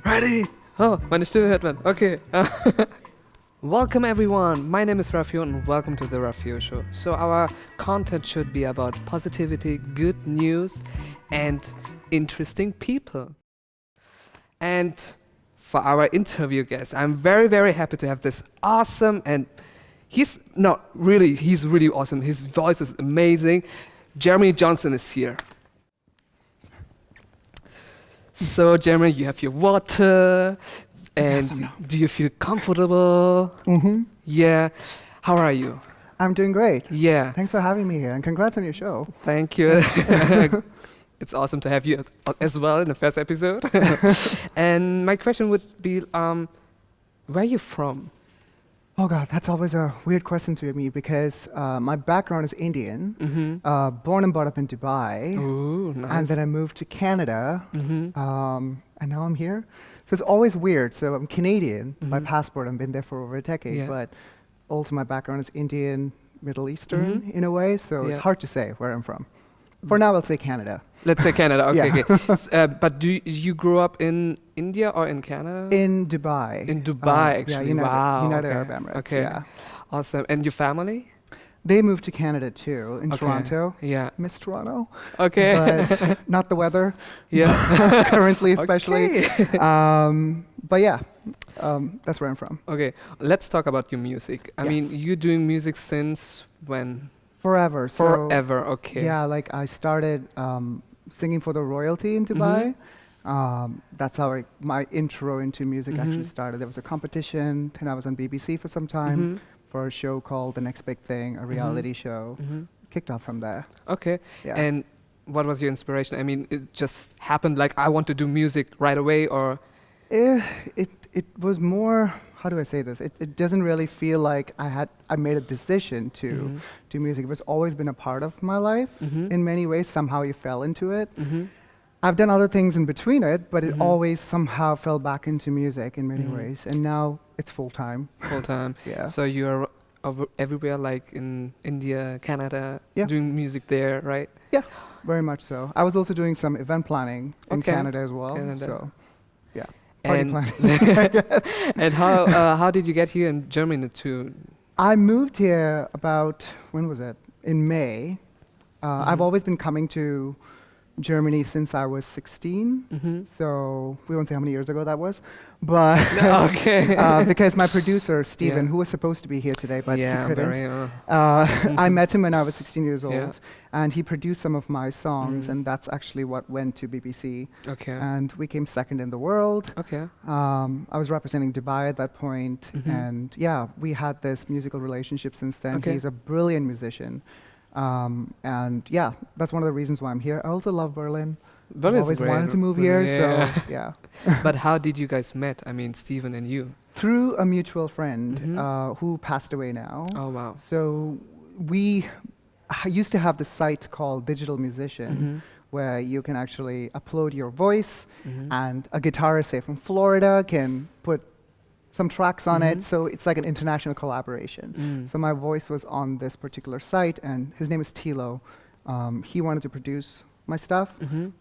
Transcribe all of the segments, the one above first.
Ready? Oh, meine Stimme hört man. Okay. Welcome everyone. My name is Rafeu and welcome to the Rafeu Show. So our content should be about positivity, good news, and interesting people. And for our interview guest, I'm very, very happy to have this awesome and he's really awesome. His voice is amazing. Jeremy Johnson is here. So Jeremy, you have your water. And do you feel comfortable? Mm-hmm. Yeah. How are you? I'm doing great. Yeah. Thanks for having me here, and congrats on your show. Thank you. It's awesome to have you as well in the first episode. And my question would be, where are you from? Oh God, that's always a weird question to me because my background is Indian, born and brought up in Dubai. Ooh, nice. And then I moved to Canada, and now I'm here. So it's always weird. So I'm Canadian by passport. I've been there for over a decade, but also my background is Indian, Middle Eastern in a way. So it's hard to say where I'm from. For now, I'll say Canada. Let's say Canada. Okay. But do you grew up in India or in Canada? In Dubai. In Dubai, actually. Yeah, United Arab Emirates. Okay. Yeah. Awesome. And your family? They moved to Canada too, in Toronto. Yeah. Miss Toronto. Okay. But not the weather. Yeah. Currently, especially. Okay. But yeah, that's where I'm from. Okay. Let's talk about your music. I mean, you're doing music since when? Forever. Forever. Okay. Yeah, like I started singing for the royalty in Dubai. That's how my intro into music actually started. There was a competition, and I was on BBC for some time. For a show called The Next Big Thing, a reality show. Kicked off from there. Okay. Yeah. And what was your inspiration? I mean, it just happened like I want to do music right away, or? It was more, how do I say this? It doesn't really feel like I made a decision to do music. It was always been a part of my life in many ways. Somehow you fell into it. I've done other things in between it, but it always somehow fell back into music in many ways. And now it's full time. Full time. Yeah. So you're everywhere, like in India, Canada, doing music there, right? Yeah, very much so. I was also doing some event planning in Canada as well. Canada. So, yeah. Party planning. And how did you get here in Germany too? I moved here about, when was it? In May. I've always been coming to Germany since I was 16, so we won't say how many years ago that was, but because my producer Steven, who was supposed to be here today, but he couldn't. I met him when I was 16 years old, and he produced some of my songs, and that's actually what went to BBC. Okay. And we came second in the world. Okay. I was representing Dubai at that point, and we had this musical relationship since then. Okay. He's a brilliant musician. And that's one of the reasons why I'm here. I also love Berlin. I've always wanted to move here, so yeah. But how did you guys met? I mean, Steven and you? Through a mutual friend who passed away now. Oh, wow. So we used to have this site called Digital Musician, where you can actually upload your voice, and a guitarist, say from Florida, can put some tracks on it, so it's like an international collaboration. So my voice was on this particular site, and his name is Tilo. He wanted to produce my stuff,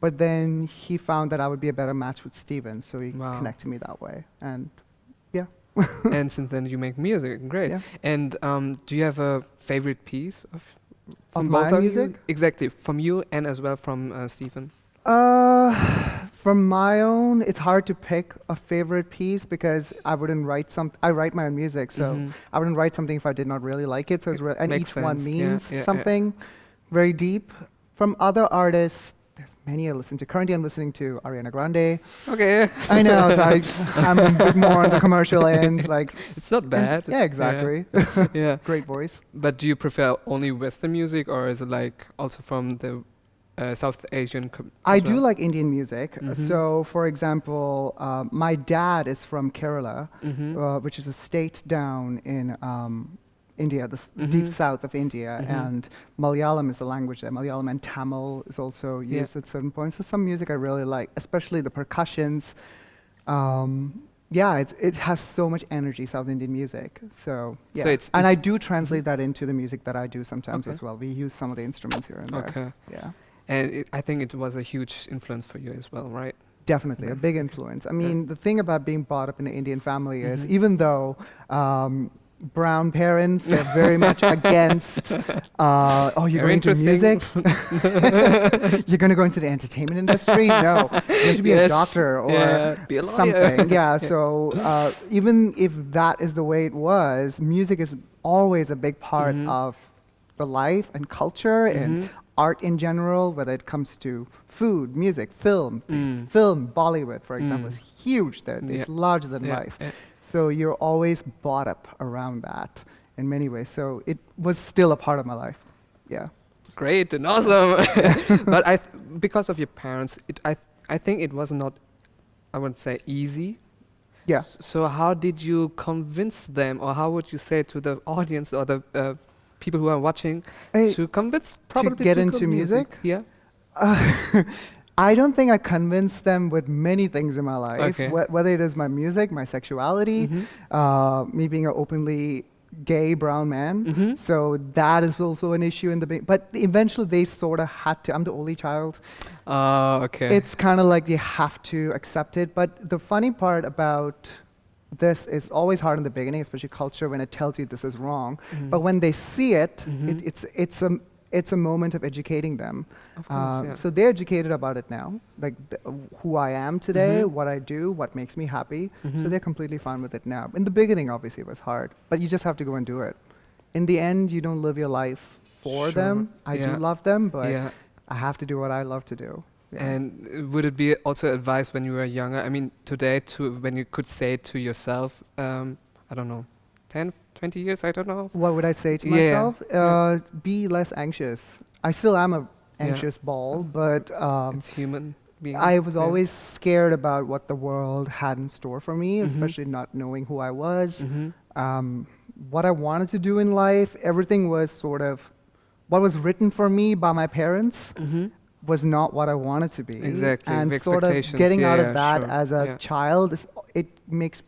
but then he found that I would be a better match with Steven, so he connected me that way, and yeah. And since then you make music, great. Yeah. And do you have a favorite piece of my music? You? Exactly, from you and as well from Steven. From my own, it's hard to pick a favorite piece because I wouldn't write I write my own music, so I wouldn't write something if I did not really like it. So and each one means something very deep. From other artists, there's many I listen to. Currently, I'm listening to Ariana Grande. Okay. I know, so I'm a bit more on the commercial end. Like it's not bad. Yeah, exactly. Yeah. Great voice. But do you prefer only Western music, or is it like also from the South Asian? I do like Indian music. So, for example, my dad is from Kerala, which is a state down in India, the deep south of India, and Malayalam is the language there. Malayalam and Tamil is also used at certain points. So some music I really like, especially the percussions. It has so much energy, South Indian music. So, and I do translate that into the music that I do sometimes as well. We use some of the instruments here and there. Okay. Yeah. And I think it was a huge influence for you as well, right? Definitely, Yeah. a big influence. I mean, the thing about being brought up in an Indian family is, Mhm. even though brown parents, they're very much against, oh, you're Very going into interesting. music? You're going to go into the entertainment industry? No, you have to be a Yes. doctor or Yeah, be a lawyer. something. Yeah, so even if that is the way it was, music is always a big part Mhm. of the life and culture and Mhm. art in general, whether it comes to food, music, film. Mm. Film, Bollywood, for example, Mm. is huge there. It's Yeah. larger than Yeah, life. yeah. So you're always brought up around that in many ways. So it was still a part of my life. Yeah. Great and awesome. But because of your parents, I think it was not, I wouldn't say easy. Yeah. So how did you convince them, or how would you say to the audience or the people who are watching to convince probably get to into go music? Yeah. I don't think I convinced them with many things in my life, Okay. whether it is my music, my sexuality, me being an openly gay brown man. Mhm. So that is also an issue in the beginning. But eventually they sort of had to. I'm the only child. Okay. It's kind of like they have to accept it. But the funny part about this is always hard in the beginning, especially culture, when it tells you this is wrong. Mhm. But when they see it, Mhm. it's a moment of educating them. Of course, yeah. So they're educated about it now, like who I am today, Mhm. what I do, what makes me happy. So Mhm. they're completely fine with it now. In the beginning, obviously, it was hard, but you just have to go and do it. In the end, you don't live your life for Sure, them. I yeah. do love them, but Yeah. I have to do what I love to do. Yeah. And would it be also advice when you were younger? I mean, today, when you could say to yourself, I don't know, 10, 20 years, I don't know. What would I say to Yeah, myself? yeah. Be less anxious. I still am a Yeah. anxious ball, but It's human being. I was yeah. always scared about what the world had in store for me, Mhm. especially not knowing who I was, Mhm. what I wanted to do in life. Everything was sort of what was written for me by my parents Mhm. was not what I wanted to be. Exactly, And the sort of expectations, getting out yeah, of that sure, as a yeah. child, it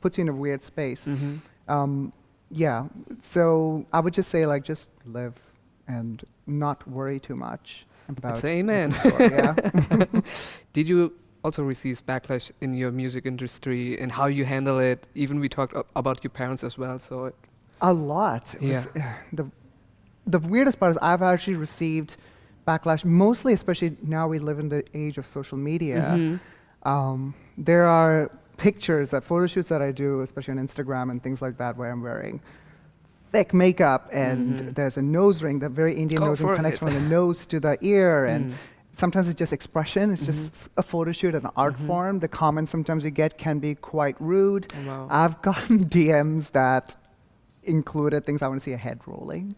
puts you in a weird space. Mhm. Yeah, so I would just say, like, just live and not worry too much about That's amen. what's in store, yeah. Did you also receive backlash in your music industry and how you handle it? Even we talked about your parents as well. So A lot. Yeah. The weirdest part is I've actually received backlash, mostly, especially now we live in the age of social media. Mhm. There are pictures, photo shoots that I do, especially on Instagram and things like that, where I'm wearing thick makeup and Mhm. there's a nose ring, the very Indian Go nose ring for connects it. from the nose to the ear. And Mm. sometimes it's just expression. It's Mhm. just a photo shoot, an art Mhm. form. The comments sometimes you get can be quite rude. Oh, wow. I've gotten DMs that included things I want to see a head rolling,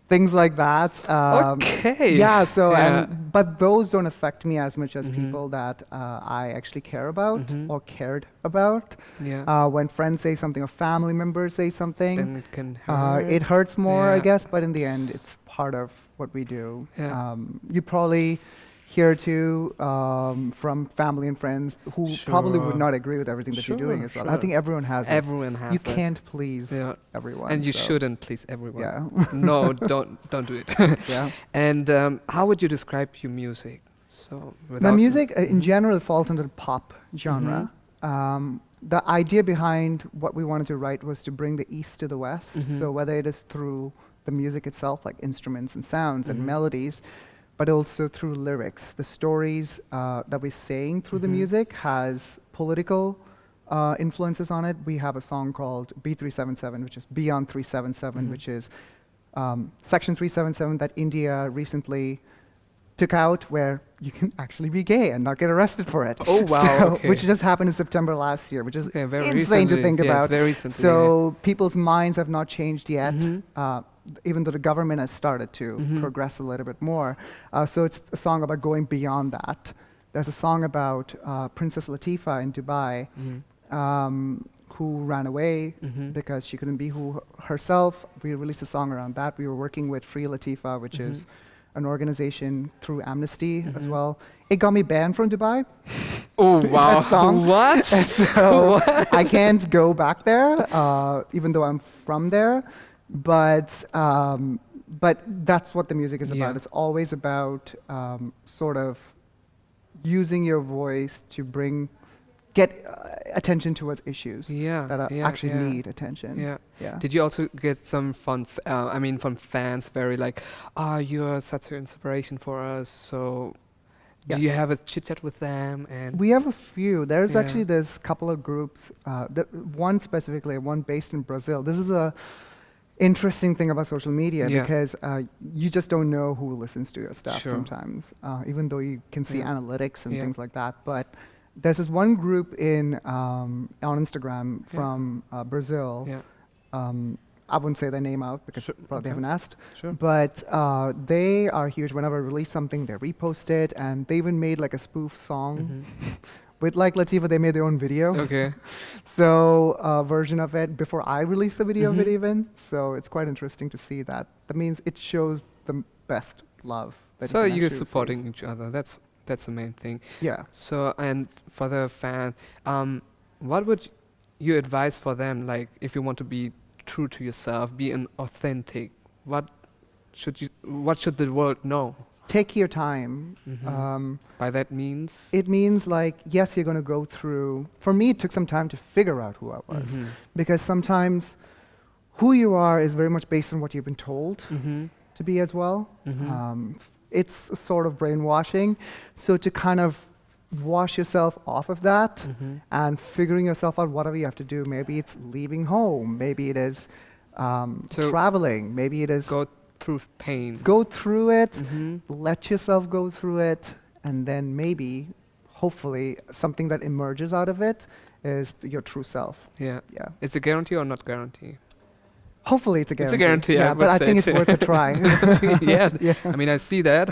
things like that. Okay. Yeah. So, Yeah. but those don't affect me as much as Mhm. people that I actually care about Mhm. or cared about. Yeah. When friends say something or family members say something, Then it can hurt. it hurts more, I Yeah. guess. But in the end, it's part of what we do. Yeah. You probably hear too from family and friends who probably would Sure. not agree with everything that you're doing Sure, as well. I sure. think everyone has it. Everyone has You that. can't please Yeah. everyone. And you so, shouldn't please everyone. Yeah. No, don't do it. Yeah. And how would you describe your music? So My without music, in Mhm. general, falls into the pop genre. The idea behind what we wanted to write was to bring the East to the West. Mhm. So whether it is through the music itself, like instruments and sounds and Mhm. melodies, but also through lyrics. The stories that we're saying through the Mhm. music has political influences on it. We have a song called B377, which is Beyond 377, Mhm. which is Section 377 that India recently took out, where you can actually be gay and not get arrested for it. Oh, wow, So, okay. which just happened in September last year, which is Okay, very insane recently. to think Yeah, it's about. very recently, So people's minds have not changed yet, Mhm. even though the government has started to Mhm. progress a little bit more. So it's a song about going beyond that. There's a song about Princess Latifah in Dubai, who ran away Mhm. because she couldn't be herself. We released a song around that. We were working with Free Latifah, which is an organization through Amnesty as Mhm. well. It got me banned from Dubai. Oh wow! That song. What? So I can't go back there, even though I'm from there. But but that's what the music is Yeah. about. It's always about sort of using your voice to get attention towards issues Yeah. that yeah, actually yeah. need attention. Yeah. Yeah. Did you also get some fun? From fans, very like, you're such an inspiration for us. So, do you Yes. have a chit chat with them? And We have a few. There's Yeah. actually this couple of groups. One specifically, one based in Brazil. This is a interesting thing about social media Yeah. because you just don't know who listens to your stuff Sure. sometimes, even though you can see Yeah. analytics and Yeah. things like that. But there's this one group on Instagram from Brazil. yeah, I wouldn't say their name out because Sure, probably they okay. haven't asked. sure. But they are huge. Whenever I release something, they repost it, and they even made like a spoof song Mhm. with like Latifah. They made their own video, Okay. so a version of it before I released the video of it Mhm. even. So it's quite interesting to see that. That means it shows the best love. That So you can you're actually supporting each other. That's the main thing. receive. Yeah. So, and for the fan, what would you advise for them? Like, if you want to be true to yourself, be an authentic, what should the world know? Take your time. Mhm. By that means. It means like, yes, you're going to go through. For me, it took some time to figure out who I was. Mhm. Because sometimes who you are is very much based on what you've been told Mhm. to be as well. Mhm. It's a sort of brainwashing. So to kind of wash yourself off of that Mhm. and figuring yourself out whatever you have to do. Maybe it's leaving home. Maybe it is So traveling. Maybe it is go through pain. go through it, Mhm. let yourself go through it, and then maybe, hopefully, something that emerges out of it is your true self. Yeah. Yeah. It's a guarantee or not guarantee? Hopefully it's a It's a guarantee. guarantee, I Yeah, but would I say think it's too. worth a try. Yeah. Yeah. I mean, I see that.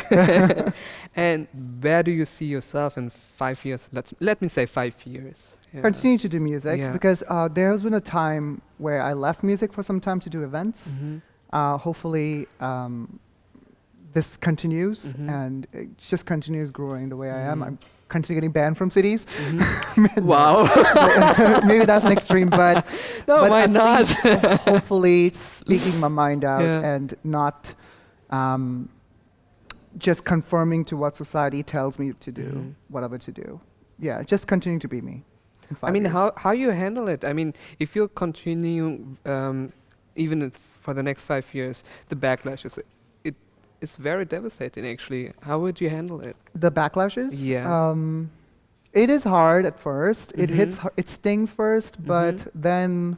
And where do you see yourself in 5 years? Let me say 5 years. Yeah. Continue to do music Yeah. because there has been a time where I left music for some time to do events. Mhm. Hopefully this continues Mhm. and it just continues growing the way I am. Mhm. I'm continue getting banned from cities. Mhm. Wow. Maybe that's an extreme, but No, but why at not? least hopefully speaking my mind out Yeah. and not just conforming to what society tells me to do, Mhm. whatever to do. Yeah, just continue to be me. in I 5 mean, years. how you handle it? I mean, if you continue, even for the next 5 years, the backlash it's very devastating. Actually, how would you handle it? The backlashes? Yeah. It is hard at first. It hits. Mhm. It stings first, but Mhm. then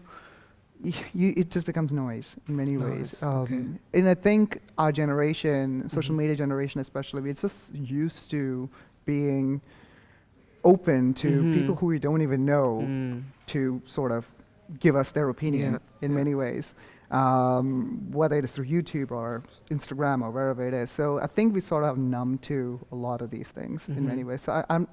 it just becomes noise in many ways. Noise, okay. And I think our generation, social Mhm. media generation especially, we're just used to being open to Mhm. people who we don't even know Mm. to sort of give us their opinion Yeah, in yeah. many ways, whether it is through YouTube or Instagram or wherever it is. So I think we sort of numb to a lot of these things in many Mhm. ways. So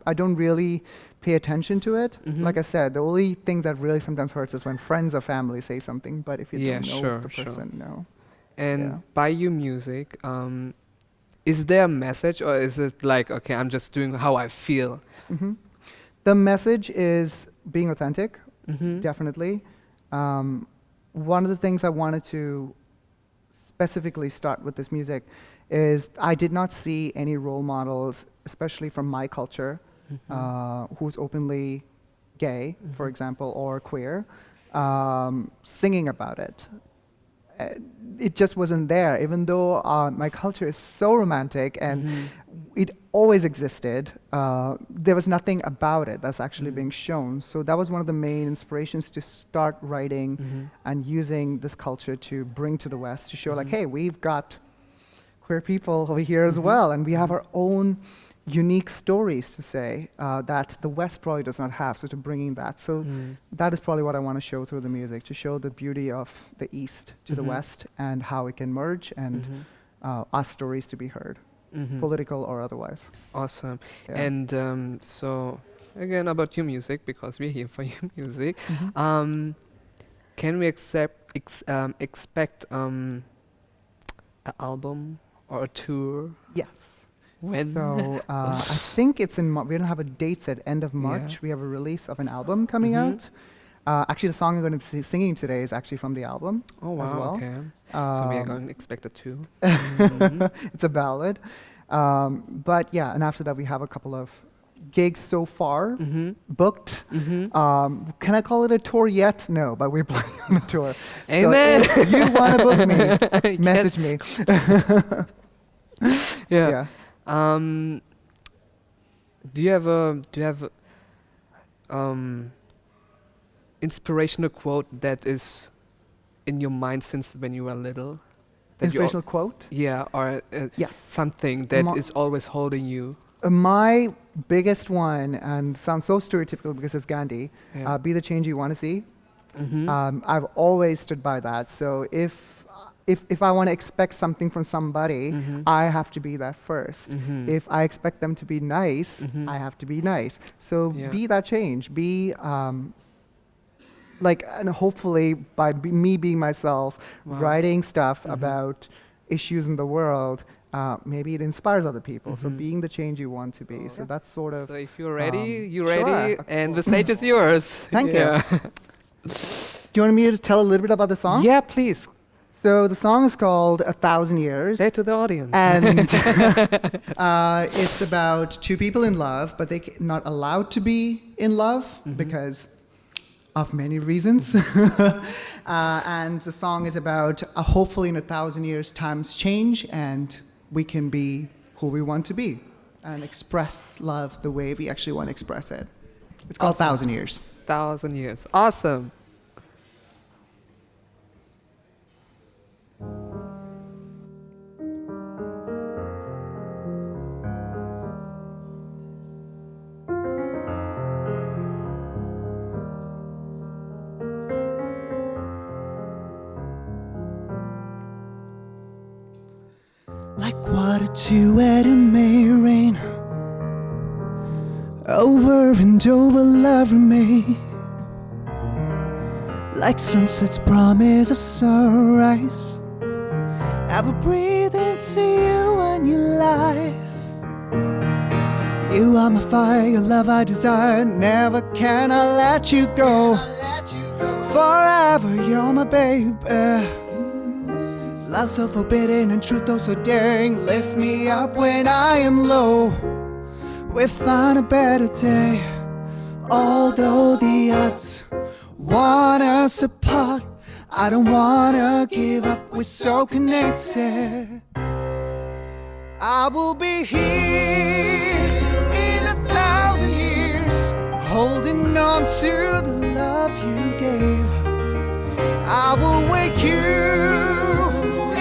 I don't really pay attention to it. Mhm. Like I said, the only thing that really sometimes hurts is when friends or family say something, but if you Yeah, don't know sure, the sure. person, no. And Yeah. by your music, is there a message, or is it like, okay, I'm just doing how I feel? hmm The message is being authentic. Mm-hmm. Definitely. One of the things I wanted to specifically start with this music is I did not see any role models, especially from my culture, who's openly gay, for example, or queer, singing about it. It just wasn't there, even though my culture is so romantic and it always existed. There was nothing about it that's actually being shown. So that was one of the main inspirations to start writing and using this culture to bring to the West, to show like, hey, we've got queer people over here as well, and we have our own unique stories to say that the West probably does not have, so to bringing that. So that is probably what I want to show through the music, to show the beauty of the East to the West and how it can merge and our stories to be heard, political or otherwise. Awesome. Yeah. And so, again, about your music, because we're here for your music, can we expect an album or a tour? Yes. When? So I think it's in we don't have a date set, end of March. Yeah. We have a release of an album coming out. Actually, the song I'm going to be singing today is actually from the album Oh wow. as well. Okay. So we are Um, going to expect it too. Mhm. It's a ballad. But yeah, and after that we have a couple of gigs so far Mhm. booked. Mhm. Can I call it a tour yet? No, but we're planning on a tour. Amen. So if you want to book me, Yes. message me. Yeah. Yeah. Do you have inspirational quote that is in your mind since when you were little? That you al- Inspirational quote? yeah, or Yes. something that Mo- is always holding you. My biggest one, and sounds so stereotypical because it's Gandhi, Yeah. be the change you want to see. Mhm. I've always stood by that. So if I want to expect something from somebody, Mhm. I have to be that first. Mhm. If I expect them to be nice, Mhm. I have to be nice. So Yeah. be that change. Be like, and hopefully by me being myself, Wow. writing stuff Mhm. about issues in the world, maybe it inspires other people. So Mhm. being the change you want to be. So- So that's sort of. So if you're ready, you're sure. ready, and the stage is yours. Thank you. Yeah. Do you want me to tell a little bit about the song? Yeah, please. So the song is called 1,000 Years. Say to the audience. And it's about two people in love, but they're not allowed to be in love because of many reasons. And the song is about hopefully in 1,000 years times change and we can be who we want to be and express love the way we actually want to express it. It's called 1,000 Years. 1,000 years. Awesome. Like water to wet it may rain. Over and over love remain. Like sunsets promise a sunrise. I will breathe into you and your life. You are my fire, your love I desire. Never can I let you go. Forever you're my baby. Love so forbidden and truth oh so daring. Lift me up when I am low. We'll find a better day. Although the odds want us apart, I don't wanna give up, we're so connected. I will be here in 1,000 years, holding on to the love you gave. I will wake you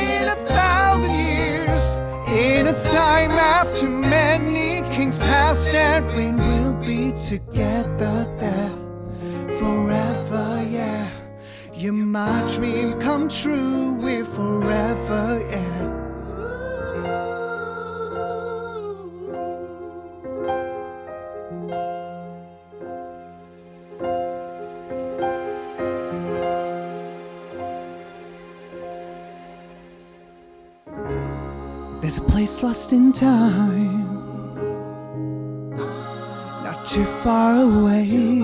in 1,000 years, in a time after many kings passed, and when we'll be together there forever, yeah. You're my dream come true, we're forever, yeah. There's a place lost in time, not too far away.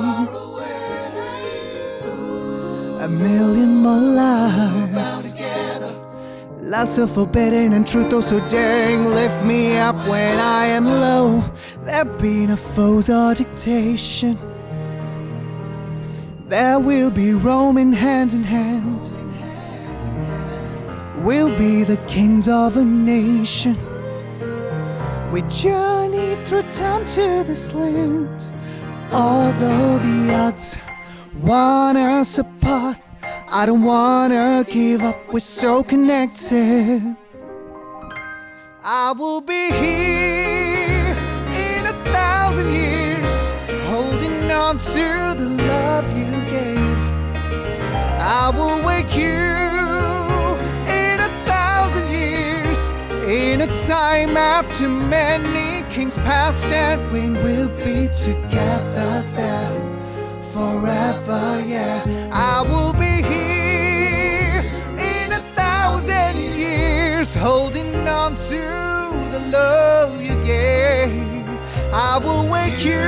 A million more lives, love so forbidden and truth oh so daring. Lift me up when I am low. There be no foes or dictation. There will be roaming hand in hand. We'll be the kings of a nation. We journey through time to this land. Although the odds want us apart, I don't wanna give up, we're so connected. I will be here in 1,000 years, holding on to the love you gave. I will wake you in 1,000 years, in a time after many kings passed, and when we'll be together there forever, yeah. I will be here in 1,000 years, holding on to the love you gave. I will wake you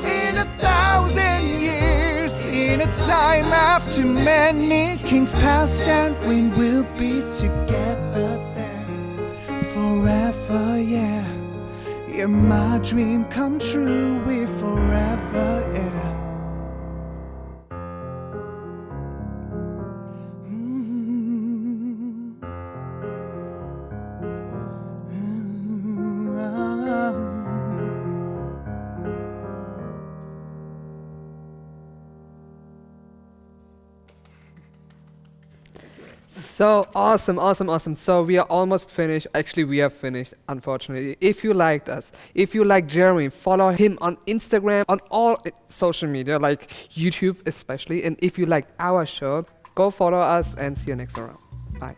in 1,000 years, time after many kings passed, and we will be together then forever, yeah. Yeah, my dream come true, we forever, yeah. So awesome. So we are almost finished. Actually, we are finished, unfortunately. If you liked us, if you like Jeremy, follow him on Instagram, on all social media, like YouTube especially. And if you like our show, go follow us and see you next round. Bye.